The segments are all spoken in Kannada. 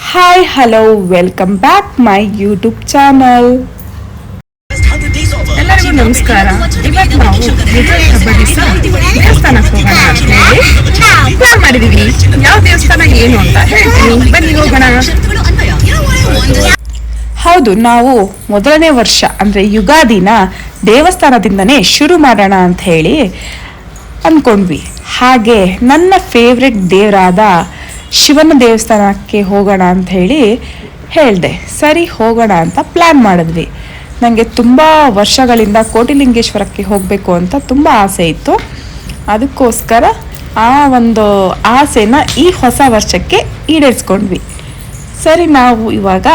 Hi hello welcome back my YouTube channel. ಎಲ್ಲರಿಗೂ ನಮಸ್ಕಾರ. ಇವತ್ತು ನಾವು ಯುಗಾದಿ ಹಬ್ಬ ದಿವಸ ದೇವಸ್ಥಾನಕ್ಕೆ ಹೋಗೋಣ ಅಂತ ಹೇಳಿ ಪ್ಲಾನ್ ಮಾಡಿದೀವಿ. ಯಾವ ದೇವಸ್ಥಾನ ಏನು ಅಂತ ಹೇಳ್ತೀನಿ, ಬನ್ನಿ ಹೋಗೋಣ. ಹೌದು, ನಾವು ಮೊದಲನೇ ವರ್ಷ ಅಂದರೆ ಯುಗಾದಿನ ದೇವಸ್ಥಾನದಿಂದನೇ ಶುರು ಮಾಡೋಣ ಅಂತ ಹೇಳಿ ಅಂದ್ಕೊಂಡ್ವಿ. ಹಾಗೆ ನನ್ನ ಫೇವ್ರೆಟ್ ದೇವರಾದ ಶಿವನ ದೇವಸ್ಥಾನಕ್ಕೆ ಹೋಗೋಣ ಅಂತ ಹೇಳಿ ಹೇಳಿದೆ. ಸರಿ ಹೋಗೋಣ ಅಂತ ಪ್ಲ್ಯಾನ್ ಮಾಡಿದ್ವಿ. ನನಗೆ ತುಂಬ ವರ್ಷಗಳಿಂದ ಕೋಟಿಲಿಂಗೇಶ್ವರಕ್ಕೆ ಹೋಗಬೇಕು ಅಂತ ತುಂಬ ಆಸೆ ಇತ್ತು. ಅದಕ್ಕೋಸ್ಕರ ಆ ಒಂದು ಆಸೆನ ಈ ಹೊಸ ವರ್ಷಕ್ಕೆ ಈಡೇರಿಸ್ಕೊಂಡ್ವಿ. ಸರಿ, ನಾವು ಇವಾಗ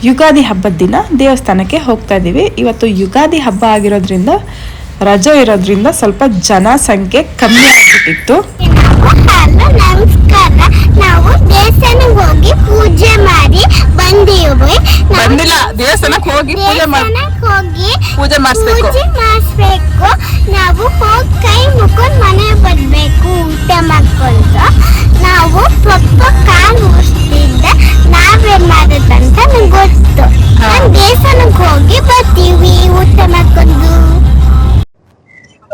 ಯುಗಾದಿ ಹಬ್ಬದ ದಿನ ದೇವಸ್ಥಾನಕ್ಕೆ ಹೋಗ್ತಾ ಇದ್ದೀವಿ. ಇವತ್ತು ಯುಗಾದಿ ಹಬ್ಬ ಆಗಿರೋದ್ರಿಂದ, ರಜೆ ಇರೋದ್ರಿಂದ ಸ್ವಲ್ಪ ಜನಸಂಖ್ಯೆ ಕಮ್ಮಿ ಆಗಿಬಿಟ್ಟಿತ್ತು. ನಮಸ್ಕಾರ. ನಾವು ದೇವಸ್ಥಾನಕ್ಕೆ ಹೋಗಿ ಪೂಜೆ ಮಾಡಿ ಬಂದಿವಿ. ಬಂದಿಲ್ಲ, ದೇವಸ್ಥಾನಕ್ಕೆ ಹೋಗಿ ಪೂಜೆ ಮಾಡಿಸ್ಬೇಕು. ನಾವು ಹೋಗಿ ಕೈ ಮುಕ್ಕೊಂಡು ಮನೆ ಬರ್ಬೇಕು ಊಟ ಮಾಡ್ಕೊಂಡು. ನಾವು ಪಪ್ಪ ಕಾಲು ಮುಗಿಸ್ತಿದ್ದೆ, ನಾವೇನ್ ಮಾಡೋದಂತ ನಂಗೆ ಗೊತ್ತು. ದೇವಸ್ಥಾನಕ್ಕೆ ಹೋಗಿ ಬರ್ತೀವಿ ಊಟ ಮಾಡ್ಕೊಂಡು.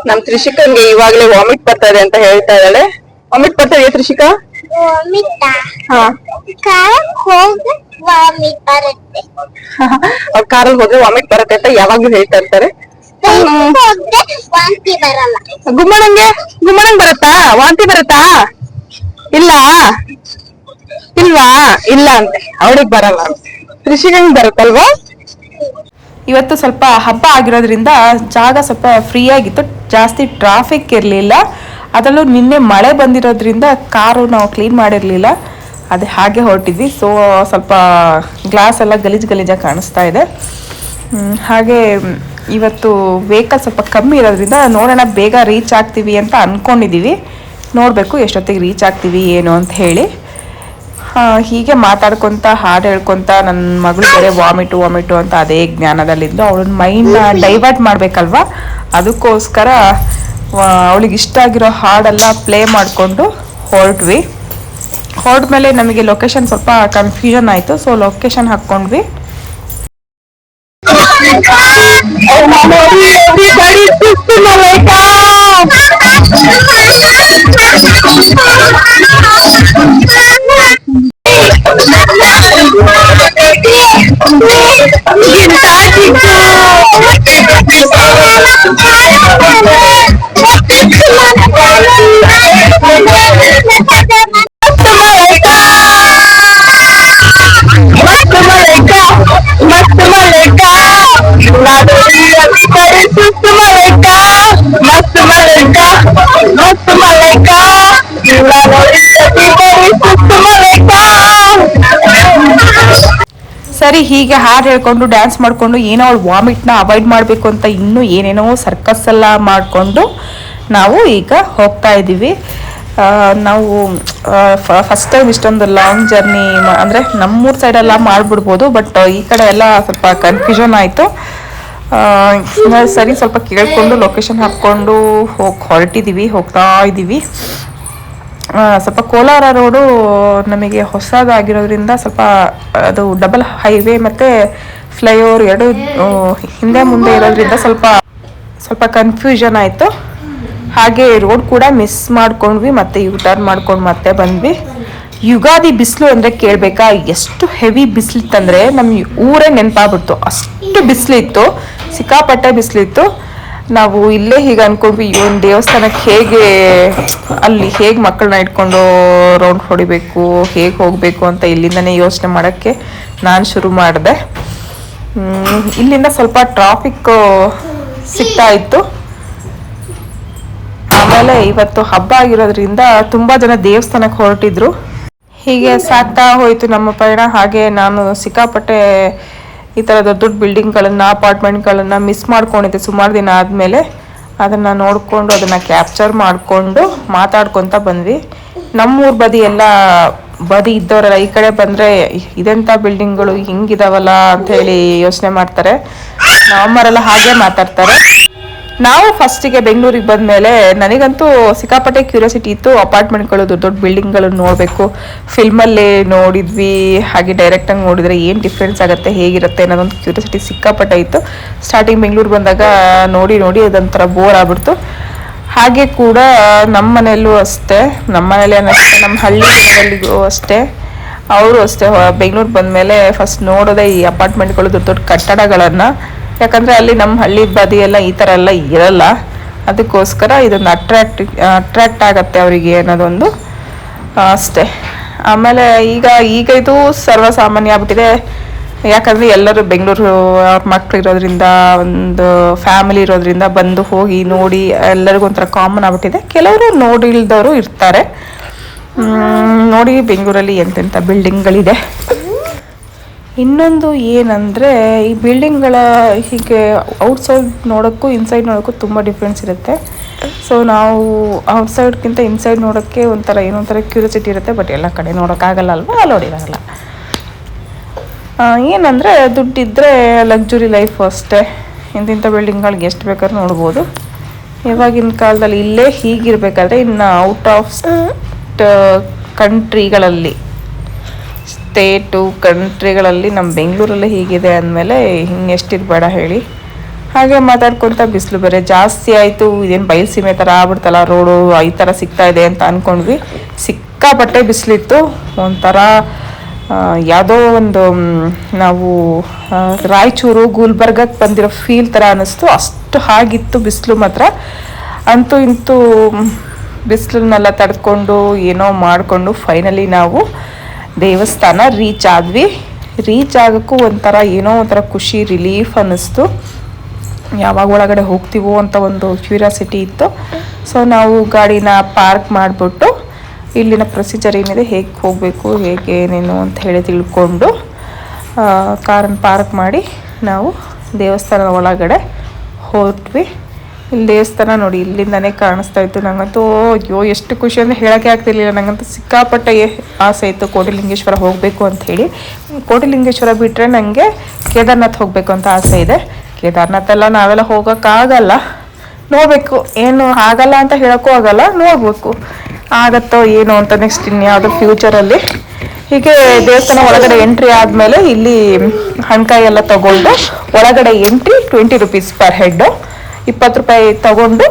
ನಮ್ ತ್ರಿಷಿಕಂಗೆ ಇವಾಗ್ಲೇ ವಾಮಿಟ್ ಬರ್ತಾ ಇದೆ ಅಂತ ಹೇಳ್ತಾ ಇದ್ದಾಳೆ. ವಾಮಿಟ್ ಬರ್ತಾ ಇದೆ ತ್ರಿಷಿಕಾ? ಅವ್ರ ಕಾರಲ್ಲಿ ಹೋದ್ರೆ ವಾಮಿಟ್ ಬರುತ್ತೆ ಅಂತ ಯಾವಾಗ್ಲೂ ಹೇಳ್ತಾ ಇರ್ತಾರೆ. ಗುಮ್ಮಣಂಗ್ ಬರತ್ತಾ? ವಾಂತಿ ಬರತ್ತಾ? ಇಲ್ವಾ ಇಲ್ಲ ಅಂತೆ, ಅವಳಿಗೆ ಬರಲ್ಲ. ತ್ರಿಷಿಕಂಗ್ ಬರುತ್ತಲ್ವಾ? ಇವತ್ತು ಸ್ವಲ್ಪ ಹಬ್ಬ ಆಗಿರೋದ್ರಿಂದ ಜಾಗ ಸ್ವಲ್ಪ ಫ್ರೀ ಆಗಿತ್ತು, ಜಾಸ್ತಿ ಟ್ರಾಫಿಕ್ ಇರಲಿಲ್ಲ. ಅದರಲ್ಲೂ ನಿನ್ನೆ ಮಳೆ ಬಂದಿರೋದ್ರಿಂದ ಕಾರು ನಾವು ಕ್ಲೀನ್ ಮಾಡಿರಲಿಲ್ಲ, ಅದೇ ಹಾಗೆ ಹೊರಟಿದ್ವಿ. ಸೊ ಸ್ವಲ್ಪ ಗ್ಲಾಸ್ ಎಲ್ಲ ಗಲೀಜಾಗಿ ಕಾಣಿಸ್ತಾ ಇದೆ. ಹಾಗೆ ಇವತ್ತು ವೆಹಿಕಲ್ ಸ್ವಲ್ಪ ಕಮ್ಮಿ ಇರೋದ್ರಿಂದ ನೋಡೋಣ, ಬೇಗ ರೀಚ್ ಆಗ್ತೀವಿ ಅಂತ ಅಂದ್ಕೊಂಡಿದ್ದೀವಿ. ನೋಡಬೇಕು ಎಷ್ಟೊತ್ತಿಗೆ ರೀಚ್ ಆಗ್ತೀವಿ ಏನು ಅಂತ ಹೇಳಿ. ಹೀಗೆ ಮಾತಾಡ್ಕೊತ ಹಾಡು ಹೇಳ್ಕೊತ ನನ್ನ ಮಗಳು ಬೇರೆ ವಾಮಿಟು ಅಂತ ಅದೇ ಜ್ಞಾನದಲ್ಲಿದ್ದು ಅವಳನ್ನ ಮೈಂಡ್ನ ಡೈವರ್ಟ್ ಮಾಡಬೇಕಲ್ವ, ಅದಕ್ಕೋಸ್ಕರ ಅವಳಿಗೆ ಇಷ್ಟ ಆಗಿರೋ ಹಾಡೆಲ್ಲ ಪ್ಲೇ ಮಾಡಿಕೊಂಡು ಹೊರಟ್ವಿ. ಹೊರಟ್ಮೇಲೆ ನಮಗೆ ಲೊಕೇಶನ್ ಸ್ವಲ್ಪ ಕನ್ಫ್ಯೂಷನ್ ಆಯಿತು. ಸೊ ಲೊಕೇಶನ್ ಹಾಕ್ಕೊಂಡ್ವಿ. ಸರಿ, ಹೀಗೆ ಹಾಡು ಹೇಳ್ಕೊಂಡು ಡ್ಯಾನ್ಸ್ ಮಾಡಿಕೊಂಡು ಏನೋ ಅವಳು ವಾಮಿಟ್ನ ಅವಾಯ್ಡ್ ಮಾಡಬೇಕು ಅಂತ ಇನ್ನೂ ಏನೇನೋ ಸರ್ಕಸ್ ಎಲ್ಲ ಮಾಡಿಕೊಂಡು ನಾವು ಈಗ ಹೋಗ್ತಾ ಇದ್ದೀವಿ. ನಾವು ಫಸ್ಟ್ ಟೈಮ್ ಇಷ್ಟೊಂದು ಲಾಂಗ್ ಜರ್ನಿ ಅಂದರೆ ನಮ್ಮೂರು ಸೈಡೆಲ್ಲ ಮಾಡಿಬಿಡ್ಬೋದು, ಬಟ್ ಈ ಕಡೆ ಎಲ್ಲ ಸ್ವಲ್ಪ ಕನ್ಫ್ಯೂಷನ್ ಆಯಿತು. ಸರಿ, ಸ್ವಲ್ಪ ಕೇಳಿಕೊಂಡು ಲೊಕೇಶನ್ ಹಾಕ್ಕೊಂಡು ಹೋಗ್ತಾ ಇದ್ದೀವಿ. ಸ್ವಲ್ಪ ಕೋಲಾರ ರೋಡು ನಮಗೆ ಹೊಸದಾಗಿರೋದ್ರಿಂದ ಸ್ವಲ್ಪ ಅದು ಡಬಲ್ ಹೈವೇ ಮತ್ತು ಫ್ಲೈಓವರ್ ಎರಡು ಹಿಂದೆ ಮುಂದೆ ಇರೋದ್ರಿಂದ ಸ್ವಲ್ಪ ಕನ್ಫ್ಯೂಷನ್ ಆಯಿತು. ಹಾಗೆ ರೋಡ್ ಕೂಡ ಮಿಸ್ ಮಾಡ್ಕೊಂಡ್ವಿ, ಮತ್ತೆ ಯೂ ಟರ್ನ್ ಮಾಡ್ಕೊಂಡು ಮತ್ತೆ ಬಂದ್ವಿ. ಯುಗಾದಿ ಬಿಸಿಲು ಅಂದರೆ ಕೇಳಬೇಕಾ, ಎಷ್ಟು ಹೆವಿ ಬಿಸಿಲಿತ್ತಂದರೆ ನಮ್ಮ ಊರೇ ನೆನಪಾಗ್ಬಿಡ್ತು, ಅಷ್ಟು ಬಿಸಿಲಿತ್ತು, ಸಿಕ್ಕಾಪಟ್ಟೆ ಬಿಸಿಲಿತ್ತು. ನಾವು ಇಲ್ಲೇ ಹೀಗೆ ಅಂದ್ಕೊಂಡ್ವಿ, ಒಂದು ದೇವಸ್ಥಾನಕ್ಕೆ ಹೇಗೆ ಮಕ್ಕಳನ್ನ ಇಟ್ಕೊಂಡು ರೌಂಡ್ ಹೊಡಿಬೇಕು, ಹೇಗೆ ಹೋಗಬೇಕು ಅಂತ ಇಲ್ಲಿಂದನೇ ಯೋಚನೆ ಮಾಡೋಕ್ಕೆ ನಾನು ಶುರು ಮಾಡಿದೆ. ಇಲ್ಲಿಂದ ಸ್ವಲ್ಪ ಟ್ರಾಫಿಕ್ ಸಿಗ್ತಾ ಇತ್ತು. ಆಮೇಲೆ ಇವತ್ತು ಹಬ್ಬ ಆಗಿರೋದ್ರಿಂದ ತುಂಬ ಜನ ದೇವಸ್ಥಾನಕ್ಕೆ ಹೊರಟಿದ್ರು. ಹೀಗೆ ಸಾಗ್ತಾ ಹೋಯಿತು ನಮ್ಮ ಪಯಣ. ಹಾಗೆ ನಾನು ಸಿಕ್ಕಾಪಟ್ಟೆ ಈ ಥರ ದೊಡ್ಡ ಬಿಲ್ಡಿಂಗ್ಗಳನ್ನು, ಅಪಾರ್ಟ್ಮೆಂಟ್ಗಳನ್ನು ಮಿಸ್ ಮಾಡ್ಕೊಂಡಿದ್ದೆ ಸುಮಾರು ದಿನ ಆದಮೇಲೆ. ಅದನ್ನು ನೋಡಿಕೊಂಡು ಅದನ್ನು ಕ್ಯಾಪ್ಚರ್ ಮಾಡಿಕೊಂಡು ಮಾತಾಡ್ಕೊತ ಬಂದ್ವಿ. ನಮ್ಮೂರ ಬದಿ ಇದ್ದವರೆಲ್ಲ ಈ ಕಡೆ ಬಂದರೆ ಇದೆಂಥ ಬಿಲ್ಡಿಂಗ್ಗಳು ಹಿಂಗಿದಾವಲ್ಲ ಅಂಥೇಳಿ ಯೋಚನೆ ಮಾಡ್ತಾರೆ. ನಮ್ಮವರೆಲ್ಲ ಹಾಗೆ ಮಾತಾಡ್ತಾರೆ. ನಾವು ಫಸ್ಟಿಗೆ ಬೆಂಗಳೂರಿಗೆ ಬಂದಮೇಲೆ ನನಗಂತೂ ಸಿಕ್ಕಾಪಟ್ಟೆ ಕ್ಯೂರಿಯಾಸಿಟಿ ಇತ್ತು. ಅಪಾರ್ಟ್ಮೆಂಟ್ಗಳು, ದೊಡ್ಡ ದೊಡ್ಡ ಬಿಲ್ಡಿಂಗ್ಗಳನ್ನು ನೋಡಬೇಕು. ಫಿಲ್ಮಲ್ಲೇ ನೋಡಿದ್ವಿ, ಹಾಗೆ ಡೈರೆಕ್ಟಾಗಿ ನೋಡಿದರೆ ಏನು ಡಿಫ್ರೆನ್ಸ್ ಆಗುತ್ತೆ, ಹೇಗಿರುತ್ತೆ ಅನ್ನೋದೊಂದು ಕ್ಯೂರಿಯಾಸಿಟಿ ಸಿಕ್ಕಾಪಟ್ಟೆ ಇತ್ತು. ಸ್ಟಾರ್ಟಿಂಗ್ ಬೆಂಗಳೂರು ಬಂದಾಗ ನೋಡಿ ನೋಡಿ ಅದೊಂಥರ ಬೋರ್ ಆಗ್ಬಿಡ್ತು. ಹಾಗೆ ಕೂಡ ನಮ್ಮ ಮನೆಯಲ್ಲೂ ಅಷ್ಟೇ, ನಮ್ಮ ಮನೇಲಿ ಅನ್ನೋಷ್ಟೇ, ನಮ್ಮ ಹಳ್ಳಿಗಳಿಗೂ ಅಷ್ಟೇ, ಅವರು ಅಷ್ಟೇ ಬೆಂಗಳೂರು ಬಂದಮೇಲೆ ಫಸ್ಟ್ ನೋಡೋದೇ ಈ ಅಪಾರ್ಟ್ಮೆಂಟ್ಗಳು, ದೊಡ್ಡ ದೊಡ್ಡ ಕಟ್ಟಡಗಳನ್ನು. ಯಾಕಂದರೆ ಅಲ್ಲಿ ನಮ್ಮ ಹಳ್ಳಿ ಬದಿಯೆಲ್ಲ ಈ ಥರ ಎಲ್ಲ ಇರಲ್ಲ, ಅದಕ್ಕೋಸ್ಕರ ಇದೊಂದು ಅಟ್ರ್ಯಾಕ್ಟ್ ಆಗತ್ತೆ ಅವರಿಗೆ ಅನ್ನೋದೊಂದು ಅಷ್ಟೇ. ಆಮೇಲೆ ಈಗ ಇದು ಸರ್ವಸಾಮಾನ್ಯ ಆಗ್ಬಿಟ್ಟಿದೆ. ಯಾಕಂದರೆ ಎಲ್ಲರೂ ಬೆಂಗಳೂರು ಅವ್ರ ಮಕ್ಳು ಇರೋದ್ರಿಂದ, ಒಂದು ಫ್ಯಾಮಿಲಿ ಇರೋದ್ರಿಂದ ಬಂದು ಹೋಗಿ ನೋಡಿ ಎಲ್ಲರಿಗೂ ಒಂಥರ ಕಾಮನ್ ಆಗ್ಬಿಟ್ಟಿದೆ. ಕೆಲವರು ನೋಡಿಲ್ದವರು ಇರ್ತಾರೆ. ನೋಡಿ ಬೆಂಗಳೂರಲ್ಲಿ ಎಂತೆಂಥ ಬಿಲ್ಡಿಂಗ್ಗಳಿದೆ. ಇನ್ನೊಂದು ಏನಂದರೆ ಈ ಬಿಲ್ಡಿಂಗ್ಗಳ ಹೀಗೆ ಔಟ್ಸೈಡ್ ನೋಡೋಕ್ಕೂ ಇನ್ಸೈಡ್ ನೋಡೋಕ್ಕೂ ತುಂಬ ಡಿಫ್ರೆನ್ಸ್ ಇರುತ್ತೆ. ಸೊ ನಾವು ಔಟ್ಸೈಡ್ಗಿಂತ ಇನ್ಸೈಡ್ ನೋಡೋಕ್ಕೆ ಏನೋ ಒಂಥರ ಕ್ಯೂರಿಯಾಸಿಟಿ ಇರುತ್ತೆ. ಬಟ್ ಎಲ್ಲ ಕಡೆ ನೋಡೋಕ್ಕಾಗಲ್ಲ ಅಲ್ವಾ, ಅಲ್ಲೋಡಿರಲ್ಲ. ಏನಂದರೆ ದುಡ್ಡಿದ್ದರೆ ಲಕ್ಸುರಿ ಲೈಫ್ ಅಷ್ಟೇ. ಇಂತಿಂಥ ಬಿಲ್ಡಿಂಗ್ಗಳಿಗೆ ಎಷ್ಟು ಬೇಕಾದ್ರೂ ನೋಡ್ಬೋದು. ಇವಾಗಿನ ಕಾಲದಲ್ಲಿ ಇಲ್ಲೇ ಹೀಗಿರಬೇಕಾದ್ರೆ ಇನ್ನು ಔಟ್ ಆಫ್ ಕಂಟ್ರಿಗಳಲ್ಲಿ, ಸ್ಟೇಟು ಕಂಟ್ರಿಗಳಲ್ಲಿ ನಮ್ಮ ಬೆಂಗಳೂರಲ್ಲಿ ಹೀಗಿದೆ ಅಂದಮೇಲೆ ಇನ್ನೆಷ್ಟಿರಬೇಡ ಹೇಳಿ. ಹಾಗೆ ಮಾತಾಡ್ಕೊತ ಬಿಸಿಲು ಬೇರೆ ಜಾಸ್ತಿ ಆಯಿತು. ಇದೇನು ಬಯಲುಸೀಮೆ ಥರ ಆಗ್ಬಿಡ್ತಲ್ಲ ರೋಡು, ಈ ಥರ ಸಿಗ್ತಾ ಇದೆ ಅಂತ ಅಂದ್ಕೊಂಡ್ವಿ. ಸಿಕ್ಕಾಪಟ್ಟೆ ಬಿಸಿಲಿತ್ತು. ಒಂಥರ ಯಾವುದೋ ಒಂದು ನಾವು ರಾಯಚೂರು ಗುಲ್ಬರ್ಗಕ್ಕೆ ಬಂದಿರೋ ಫೀಲ್ ಥರ ಅನ್ನಿಸ್ತು. ಅಷ್ಟು ಹಾಗಿತ್ತು ಬಿಸಿಲು ಮಾತ್ರ. ಅಂತೂ ಇಂತೂ ಬಿಸಿಲನ್ನೆಲ್ಲ ತಡ್ಕೊಂಡು ಏನೋ ಮಾಡಿಕೊಂಡು ಫೈನಲಿ ನಾವು ದೇವಸ್ಥಾನ ರೀಚ್ ಆದ್ವಿ. ರೀಚ್ ಆಗೋಕ್ಕೂ ಏನೋ ಒಂಥರ ಖುಷಿ, ರಿಲೀಫ್ ಅನ್ನಿಸ್ತು. ಯಾವಾಗ ಒಳಗಡೆ ಹೋಗ್ತೀವೋ ಅಂತ ಒಂದು ಕ್ಯೂರಿಯಾಸಿಟಿ ಇತ್ತು. ಸೊ ನಾವು ಗಾಡಿನ ಪಾರ್ಕ್ ಮಾಡಿಬಿಟ್ಟು ಇಲ್ಲಿನ ಪ್ರೊಸೀಜರ್ ಏನಿದೆ, ಹೇಗೆ ಹೋಗಬೇಕು, ಹೇಗೆ ಏನೇನು ಅಂತ ಹೇಳಿ ತಿಳ್ಕೊಂಡು ಕಾರನ್ನು ಪಾರ್ಕ್ ಮಾಡಿ ನಾವು ದೇವಸ್ಥಾನದ ಒಳಗಡೆ ಹೋದ್ವಿ. ಇಲ್ಲಿ ದೇವಸ್ಥಾನ ನೋಡಿ ಇಲ್ಲಿಂದನೇ ಕಾಣಿಸ್ತಾ ಇತ್ತು. ನನಗಂತೂ ಅಯ್ಯೋ ಎಷ್ಟು ಖುಷಿ ಅಂದರೆ ಹೇಳೋಕ್ಕೆ ಆಗ್ತಿರ್ಲಿಲ್ಲ. ನನಗಂತೂ ಸಿಕ್ಕಾಪಟ್ಟೆ ಆಸೆ ಇತ್ತು ಕೋಟಿಲಿಂಗೇಶ್ವರ ಹೋಗಬೇಕು ಅಂಥೇಳಿ. ಕೋಟಿಲಿಂಗೇಶ್ವರ ಬಿಟ್ಟರೆ ನನಗೆ ಕೇದಾರ್ನಾಥ್ ಹೋಗಬೇಕು ಅಂತ ಆಸೆ ಇದೆ. ಕೇದಾರ್ನಾಥ್ ಎಲ್ಲ ನಾವೆಲ್ಲ ಹೋಗೋಕ್ಕಾಗಲ್ಲ, ನೋಡಬೇಕು. ಏನು ಆಗಲ್ಲ ಅಂತ ಹೇಳೋಕ್ಕೂ ಆಗಲ್ಲ, ನೋಡಬೇಕು ಆಗತ್ತೋ ಏನೋ ಅಂತ ನೆಕ್ಸ್ಟ್ ಇನ್ಯಾವುದೋ ಫ್ಯೂಚರಲ್ಲಿ. ಹೀಗೆ ದೇವಸ್ಥಾನ ಒಳಗಡೆ ಎಂಟ್ರಿ ಆದಮೇಲೆ ಇಲ್ಲಿ ಹಣ್ಕಾಯಿ ಎಲ್ಲ ತಗೊಂಡು ಒಳಗಡೆ ಎಂಟ್ರಿ 20 rupees ಪರ್ ಹೆಡ್ಡು, 20 ರೂಪಾಯಿ ತಗೊಂಡು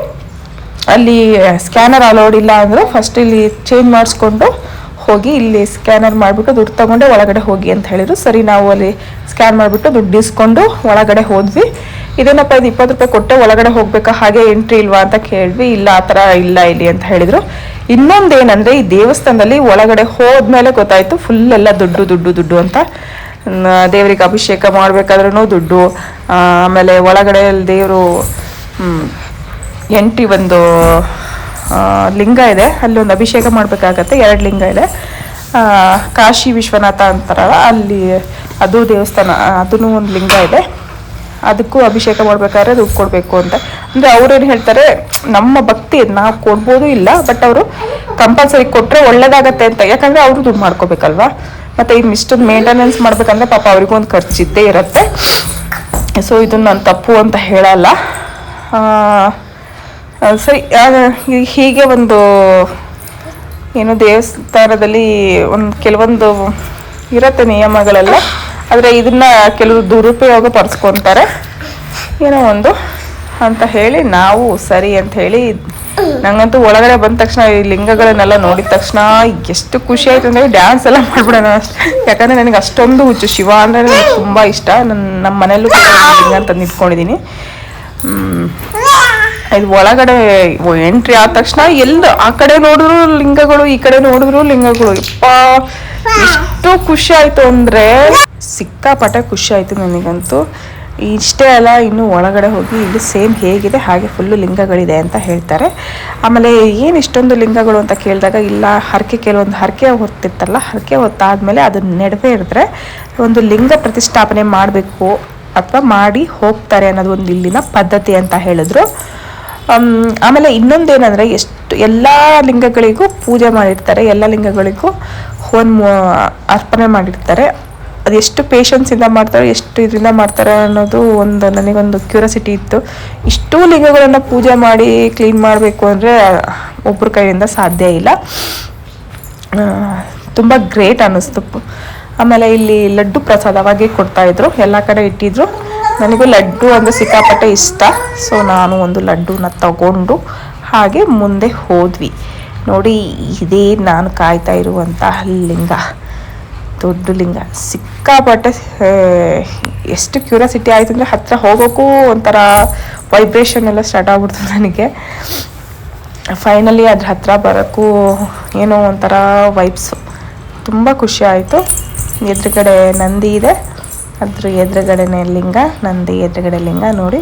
ಅಲ್ಲಿ ಸ್ಕ್ಯಾನರ್ ಅಲೋಡ್ ಇಲ್ಲ ಅಂದರೆ ಫಸ್ಟ್ ಇಲ್ಲಿ ಚೇಂಜ್ ಮಾಡಿಸ್ಕೊಂಡು ಹೋಗಿ ಇಲ್ಲಿ ಸ್ಕ್ಯಾನರ್ ಮಾಡಿಬಿಟ್ಟು ದುಡ್ಡು ತಗೊಂಡೆ ಒಳಗಡೆ ಹೋಗಿ ಅಂತ ಹೇಳಿದ್ರು. ಸರಿ ನಾವು ಅಲ್ಲಿ ಸ್ಕ್ಯಾನ್ ಮಾಡಿಬಿಟ್ಟು ದುಡ್ಡು ಇಸ್ಕೊಂಡು ಒಳಗಡೆ ಹೋದ್ವಿ. ಇದೇನಪ್ಪ ಇದು 20 ರೂಪಾಯಿ ಕೊಟ್ಟೆ ಒಳಗಡೆ ಹೋಗ್ಬೇಕಾ, ಹಾಗೆ ಎಂಟ್ರಿ ಇಲ್ವಾ ಅಂತ ಕೇಳಿದ್ವಿ. ಇಲ್ಲ ಆ ಥರ ಇಲ್ಲ ಇಲ್ಲಿ ಅಂತ ಹೇಳಿದರು. ಇನ್ನೊಂದೇನಂದರೆ ಈ ದೇವಸ್ಥಾನದಲ್ಲಿ ಒಳಗಡೆ ಹೋದ್ಮೇಲೆ ಗೊತ್ತಾಯಿತು ಫುಲ್ ಎಲ್ಲ ದುಡ್ಡು ದುಡ್ಡು ದುಡ್ಡು ಅಂತ. ದೇವರಿಗೆ ಅಭಿಷೇಕ ಮಾಡಬೇಕಾದ್ರೂ ದುಡ್ಡು, ಆಮೇಲೆ ಒಳಗಡೆ ದೇವರು ಎಂಟ್ರಿ ಒಂದು ಲಿಂಗ ಇದೆ, ಅಲ್ಲಿ ಒಂದು ಅಭಿಷೇಕ ಮಾಡಬೇಕಾಗತ್ತೆ. 2 ಲಿಂಗ ಇದೆ. ಕಾಶಿ ವಿಶ್ವನಾಥ ಅಂತಾರಲ್ಲ ಅಲ್ಲಿ ಅದು ದೇವಸ್ಥಾನ, ಅದೂ ಒಂದು ಲಿಂಗ ಇದೆ. ಅದಕ್ಕೂ ಅಭಿಷೇಕ ಮಾಡ್ಬೇಕಾದ್ರೆ ದುಡ್ಡು ಕೊಡಬೇಕು ಅಂತ. ಅಂದರೆ ಅವ್ರೇನು ಹೇಳ್ತಾರೆ, ನಮ್ಮ ಭಕ್ತಿ ನಾವು ಕೊಡ್ಬೋದು ಇಲ್ಲ, ಬಟ್ ಅವರು ಕಂಪಲ್ಸರಿ ಕೊಟ್ಟರೆ ಒಳ್ಳೇದಾಗತ್ತೆ ಅಂತ. ಯಾಕಂದರೆ ಅವರು ದುಡ್ಡು ಮಾಡ್ಕೋಬೇಕಲ್ವಾ. ಮತ್ತು ಇಷ್ಟೊಂದು ಮೇಂಟೆನೆನ್ಸ್ ಮಾಡ್ಬೇಕಂದ್ರೆ ಪಾಪ ಅವ್ರಿಗೂ ಒಂದು ಖರ್ಚಿದ್ದೇ ಇರುತ್ತೆ. ಸೊ ಇದನ್ನು ನಾನು ತಪ್ಪು ಅಂತ ಹೇಳಲ್ಲ. ಸರಿ, ಹೀಗೆ ಒಂದು ಏನು ದೇವಸ್ಥಾನದಲ್ಲಿ ಕೆಲವೊಂದು ಇರುತ್ತೆ ನಿಯಮಗಳೆಲ್ಲ. ಆದರೆ ಇದನ್ನು ಕೆಲವರು ದುರುಪಯೋಗ ಪಡಿಸ್ಕೊತಾರೆ ಏನೋ ಒಂದು ಅಂತ ಹೇಳಿ ನಾವು ಸರಿ ಅಂತ ಹೇಳಿ. ನಂಗಂತೂ ಒಳಗಡೆ ಬಂದ ತಕ್ಷಣ ಈ ಲಿಂಗಗಳನ್ನೆಲ್ಲ ನೋಡಿದ ತಕ್ಷಣ ಎಷ್ಟು ಖುಷಿ ಆಯಿತು ಅಂದರೆ ಡ್ಯಾನ್ಸ್ ಎಲ್ಲ ಮಾಡ್ಬಿಡೋಣ ಅಷ್ಟೇ. ಯಾಕಂದರೆ ನನಗೆ ಅಷ್ಟೊಂದು ಹುಚ್ಚು, ಶಿವ ಅಂದರೆ ನನಗೆ ತುಂಬ ಇಷ್ಟ. ನಮ್ಮ ಮನೆಯಲ್ಲೂ ಕೂಡ ಲಿಂಗ ಅಂತ ನಿಂತ್ಕೊಂಡಿದ್ದೀನಿ. ಇದು ಒಳಗಡೆ ಎಂಟ್ರಿ ಆದ ತಕ್ಷಣ ಎಲ್ಲ ಆ ಕಡೆ ನೋಡಿದ್ರು ಲಿಂಗಗಳು, ಈ ಕಡೆ ನೋಡಿದ್ರು ಲಿಂಗಗಳು. ಯಪ್ಪ ಎಷ್ಟು ಖುಷಿ ಆಯಿತು ಅಂದರೆ ಸಿಕ್ಕಾಪಟ್ಟೆ ಖುಷಿ ಆಯಿತು ನನಗಂತೂ. ಇಷ್ಟೇ ಅಲ್ಲ, ಇನ್ನು ಒಳಗಡೆ ಹೋಗಿ ಇಲ್ಲಿ ಸೇಮ್ ಹೇಗಿದೆ ಹಾಗೆ ಫುಲ್ಲು ಲಿಂಗಗಳಿದೆ ಅಂತ ಹೇಳ್ತಾರೆ. ಆಮೇಲೆ ಏನು ಇಷ್ಟೊಂದು ಲಿಂಗಗಳು ಅಂತ ಕೇಳಿದಾಗ ಇಲ್ಲ, ಕೆಲವೊಂದು ಹರಕೆ ಹೊತ್ತಿರ್ತಾರಲ್ಲ, ಹರಕೆ ಹೊತ್ತಾದ್ಮೇಲೆ ಅದನ್ನ ನೆರವೇರಿದ್ರೆ ಒಂದು ಲಿಂಗ ಪ್ರತಿಷ್ಠಾಪನೆ ಮಾಡಬೇಕು ಅಥವಾ ಮಾಡಿ ಹೋಗ್ತಾರೆ ಅನ್ನೋದು ಒಂದು ಇಲ್ಲಿನ ಪದ್ಧತಿ ಅಂತ ಹೇಳಿದ್ರು. ಆಮೇಲೆ ಇನ್ನೊಂದೇನೆಂದರೆ ಎಲ್ಲ ಲಿಂಗಗಳಿಗೂ ಪೂಜೆ ಮಾಡಿರ್ತಾರೆ, ಎಲ್ಲ ಲಿಂಗಗಳಿಗೂ ಅರ್ಪಣೆ ಮಾಡಿರ್ತಾರೆ. ಅದೆಷ್ಟು ಪೇಷನ್ಸಿಂದ ಮಾಡ್ತಾರೆ, ಎಷ್ಟು ಇದರಿಂದ ಮಾಡ್ತಾರೆ ಅನ್ನೋದು ನನಗೊಂದು ಕ್ಯೂರಿಯಾಸಿಟಿ ಇತ್ತು. ಇಷ್ಟೂ ಲಿಂಗಗಳನ್ನು ಪೂಜೆ ಮಾಡಿ ಕ್ಲೀನ್ ಮಾಡಬೇಕು ಅಂದರೆ ಒಬ್ಬರ ಕೈಯಿಂದ ಸಾಧ್ಯ ಇಲ್ಲ. ತುಂಬ ಗ್ರೇಟ್ ಅನ್ನಿಸ್ತು. ಆಮೇಲೆ ಇಲ್ಲಿ ಲಡ್ಡು ಪ್ರಸಾದವಾಗಿ ಕೊಡ್ತಾಯಿದ್ರು, ಎಲ್ಲ ಕಡೆ ಇಟ್ಟಿದ್ರು. ನನಗೂ ಲಡ್ಡು ಅಂದರೆ ಸಿಕ್ಕಾಪಟ್ಟೆ ಇಷ್ಟ. ಸೊ ನಾನು ಒಂದು ಲಡ್ಡುನ ತಗೊಂಡು ಹಾಗೆ ಮುಂದೆ ಹೋದ್ವಿ. ನೋಡಿ, ಇದೇ ನಾನು ಕಾಯ್ತಾ ಇರುವಂತಹ ಲಿಂಗ, ದೊಡ್ಡ ಲಿಂಗ. ಸಿಕ್ಕಾಪಟ್ಟೆ ಎಷ್ಟು ಕ್ಯೂರಿಯಾಸಿಟಿ ಆಯಿತು ಅಂದರೆ ಹತ್ತಿರ ಹೋಗೋಕ್ಕೂ ಒಂಥರ ವೈಬ್ರೇಷನ್ ಎಲ್ಲ ಸ್ಟಾರ್ಟ್ ಆಗ್ಬಿಡ್ತು ನನಗೆ. ಫೈನಲಿ ಅದ್ರ ಹತ್ರ ಬರೋಕ್ಕೂ ಏನೋ ಒಂಥರ ವೈಬ್ಸು, ತುಂಬ ಖುಷಿ ಆಯಿತು. ಎದುರುಗಡೆ ನಂದಿ ಇದೆ, ಅದ್ರ ಎದುರುಗಡೆನೇ ಲಿಂಗ, ನಂದಿ ಎದುರುಗಡೆ ಲಿಂಗ. ನೋಡಿ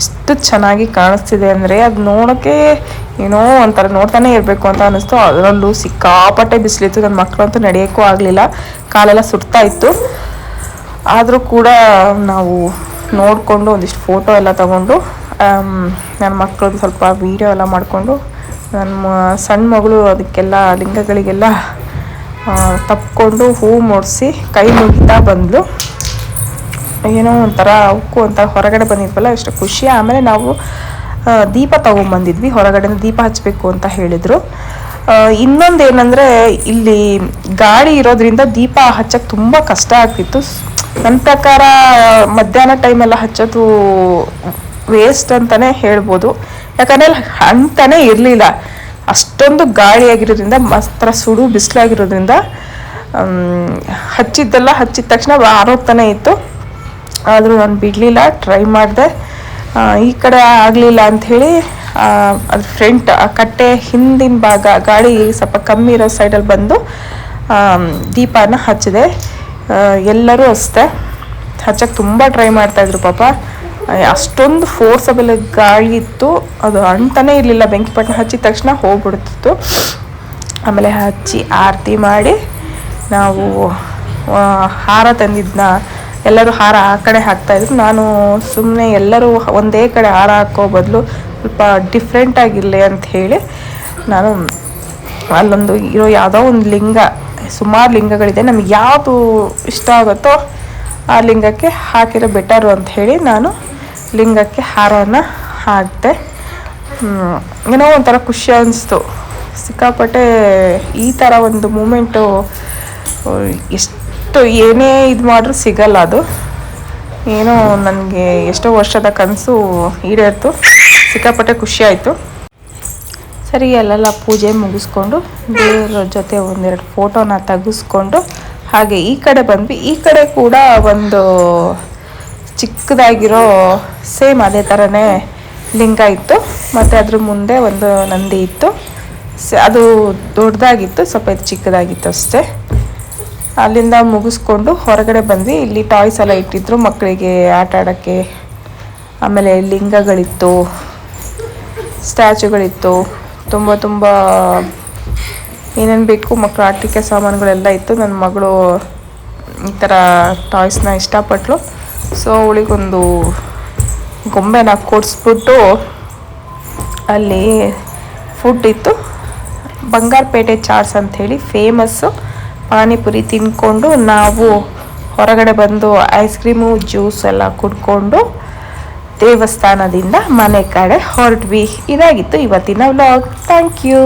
ಎಷ್ಟು ಚೆನ್ನಾಗಿ ಕಾಣಿಸ್ತಿದೆ ಅಂದರೆ ಅದು ನೋಡೋಕ್ಕೆ ಏನೋ ಒಂಥರ ನೋಡ್ತಾನೆ ಇರಬೇಕು ಅಂತ ಅನ್ನಿಸ್ತು. ಅದರಲ್ಲೂ ಸಿಕ್ಕಾಪಟ್ಟೆ ಬಿಸಿಲಿತ್ತು, ನನ್ನ ಮಕ್ಕಳಂತೂ ನಡೆಯೋಕ್ಕೂ ಆಗಲಿಲ್ಲ, ಕಾಲೆಲ್ಲ ಸುಡ್ತಾ ಇತ್ತು. ಆದರೂ ಕೂಡ ನಾವು ನೋಡಿಕೊಂಡು ಒಂದಿಷ್ಟು ಫೋಟೋ ಎಲ್ಲ ತಗೊಂಡು, ನನ್ನ ಮಕ್ಕಳದ್ದು ಸ್ವಲ್ಪ ವೀಡಿಯೋ ಎಲ್ಲ ಮಾಡಿಕೊಂಡು, ನನ್ನ ಸಣ್ಣ ಮಗಳು ಅದಕ್ಕೆಲ್ಲ ಲಿಂಗಗಳಿಗೆಲ್ಲ ತಪ್ಕೊಂಡು ಹೂ ಮೂಡಿಸಿ ಕೈ ಮುಗಿತಾ ಬಂದಳು. ಏನೋ ಒಂಥರ ಅವಕ್ಕೂ ಒಂಥರ ಹೊರಗಡೆ ಬಂದಿದ್ವಲ್ಲ, ಎಷ್ಟು ಖುಷಿ. ಆಮೇಲೆ ನಾವು ದೀಪ ತೊಗೊಂಬಂದಿದ್ವಿ, ಹೊರಗಡೆ ದೀಪ ಹಚ್ಚಬೇಕು ಅಂತ ಹೇಳಿದರು. ಇನ್ನೊಂದು ಏನಂದರೆ ಇಲ್ಲಿ ಗಾಳಿ ಇರೋದ್ರಿಂದ ದೀಪ ಹಚ್ಚಕ್ಕೆ ತುಂಬ ಕಷ್ಟ ಆಗ್ತಿತ್ತು. ನನ್ನ ಪ್ರಕಾರ ಮಧ್ಯಾಹ್ನ ಟೈಮೆಲ್ಲ ಹಚ್ಚೋದು ವೇಸ್ಟ್ ಅಂತಲೇ ಹೇಳ್ಬೋದು. ಯಾಕಂದರೆ ಅಂತಾನೆ ಇರಲಿಲ್ಲ, ಅಷ್ಟೊಂದು ಗಾಳಿಯಾಗಿರೋದ್ರಿಂದ, ಮಾತ್ರ ಸುಡು ಬಿಸಿಲಾಗಿರೋದ್ರಿಂದ ಹಚ್ಚಿದ್ದೆಲ್ಲ ಹಚ್ಚಿದ ತಕ್ಷಣ ಆರೋಗ್ತಾನೆ ಇತ್ತು. ಆದರೂ ನಾನು ಬಿಡಲಿಲ್ಲ, ಟ್ರೈ ಮಾಡಿದೆ. ಈ ಕಡೆ ಆಗಲಿಲ್ಲ ಅಂಥೇಳಿ ಅದ್ರ ಫ್ರಂಟ್ ಆ ಕಟ್ಟೆ ಹಿಂದಿನ ಭಾಗ ಗಾಳಿ ಸ್ವಲ್ಪ ಕಮ್ಮಿ ಇರೋ ಸೈಡಲ್ಲಿ ಬಂದು ದೀಪನ ಹಚ್ಚಿದೆ. ಎಲ್ಲರೂ ಅಷ್ಟೇ ಹಚ್ಚಕ್ಕೆ ತುಂಬ ಟ್ರೈ ಮಾಡ್ತಾಯಿದ್ರು ಪಾಪ. ಅಷ್ಟೊಂದು ಫೋರ್ಸಬಲ್ ಗಾಳಿ ಇತ್ತು, ಅದು ಅಂತಾನೆ ಇರಲಿಲ್ಲ. ಬೆಂಕಿಪಟ್ಟಣ ಹಚ್ಚಿದ ತಕ್ಷಣ ಹೋಗ್ಬಿಡ್ತಿತ್ತು. ಆಮೇಲೆ ಹಚ್ಚಿ ಆರತಿ ಮಾಡಿ ನಾವು ಹಾರ ತಂದಿದ್ದನ್ನ ಎಲ್ಲರೂ ಹಾರ ಆ ಕಡೆ ಹಾಕ್ತಾಯಿದ್ರು. ನಾನು ಸುಮ್ಮನೆ ಎಲ್ಲರೂ ಒಂದೇ ಕಡೆ ಹಾರ ಹಾಕೋ ಬದಲು ಸ್ವಲ್ಪ ಡಿಫ್ರೆಂಟ್ ಆಗಿರಲಿ ಅಂತ ಹೇಳಿ ನಾನು ಅಲ್ಲೊಂದು ಇರೋ ಯಾವುದೋ ಒಂದು ಲಿಂಗ, ಸುಮಾರು ಲಿಂಗಗಳಿದೆ, ನಮಗೆ ಯಾವುದು ಇಷ್ಟ ಆಗುತ್ತೋ ಆ ಲಿಂಗಕ್ಕೆ ಹಾಕಿರೋ ಬೆಟರು ಅಂತ ಹೇಳಿ ನಾನು ಲಿಂಗಕ್ಕೆ ಹಾರವನ್ನು ಹಾಕಿದೆ. ಏನೋ ಒಂಥರ ಖುಷಿ ಅನಿಸ್ತು ಸಿಕ್ಕಾಪಟ್ಟೆ. ಈ ಥರ ಒಂದು ಮೂಮೆಂಟು ಎಷ್ಟು ಏನೇ ಇದು ಮಾಡಿದ್ರೂ ಸಿಗಲ್ಲ. ಅದು ಏನೋ ನನಗೆ ಎಷ್ಟೋ ವರ್ಷದ ಕನಸು ಈಡೇರ್ತು, ಸಿಕ್ಕಾಪಟ್ಟೆ ಖುಷಿ ಆಯಿತು. ಸರಿ, ಅಲ್ಲೆಲ್ಲ ಪೂಜೆ ಮುಗಿಸ್ಕೊಂಡು ದೇವರ ಜೊತೆ ಒಂದೆರಡು ಫೋಟೋನ ತೆಗೆಸ್ಕೊಂಡು ಹಾಗೆ ಈ ಕಡೆ ಬಂದ್ವಿ. ಈ ಕಡೆ ಕೂಡ ಒಂದು ಚಿಕ್ಕದಾಗಿರೋ ಸೇಮ್ ಅದೇ ಥರನೇ ಲಿಂಗ ಇತ್ತು, ಮತ್ತು ಅದ್ರ ಮುಂದೆ ಒಂದು ನಂದಿ ಇತ್ತು. ಅದು ದೊಡ್ಡದಾಗಿತ್ತು, ಸ್ವಲ್ಪ ಇದು ಚಿಕ್ಕದಾಗಿತ್ತು ಅಷ್ಟೇ. ಅಲ್ಲಿಂದ ಮುಗಿಸ್ಕೊಂಡು ಹೊರಗಡೆ ಬಂದ್ವಿ. ಇಲ್ಲಿ ಟಾಯ್ಸ್ ಎಲ್ಲ ಇಟ್ಟಿದ್ರು ಮಕ್ಕಳಿಗೆ ಆಟ ಆಡೋಕ್ಕೆ. ಆಮೇಲೆ ಲಿಂಗಗಳಿತ್ತು, ಸ್ಟ್ಯಾಚುಗಳಿತ್ತು, ತುಂಬ ಏನೇನು ಬೇಕು ಮಕ್ಕಳು ಆಟಿಕೆ ಸಾಮಾನುಗಳೆಲ್ಲ ಇತ್ತು. ನನ್ನ ಮಗಳು ಈ ಥರ ಟಾಯ್ಸ್ನ ಇಷ್ಟಪಟ್ಟಳು. ಸೊ ಅವಳಿಗೊಂದು ಗೊಂಬೆನ ಕೊಡಿಸ್ಬಿಟ್ಟು ಅಲ್ಲಿ ಫುಡ್ ಇತ್ತು, ಬಂಗಾರಪೇಟೆ ಚಾಟ್ಸ್ ಅಂಥೇಳಿ ಫೇಮಸ್ಸು. ಪಾನಿಪುರಿ ತಿಂದ್ಕೊಂಡು ನಾವು ಹೊರಗಡೆ ಬಂದು ಐಸ್ ಕ್ರೀಮು ಜ್ಯೂಸ್ ಎಲ್ಲ ಕುಡ್ಕೊಂಡು ದೇವಸ್ಥಾನದಿಂದ ಮನೆ ಕಡೆ ಹೊರಟ್ವಿ. ಇದಾಗಿತ್ತು ಇವತ್ತಿನ ವ್ಲಾಗ್. Thank you.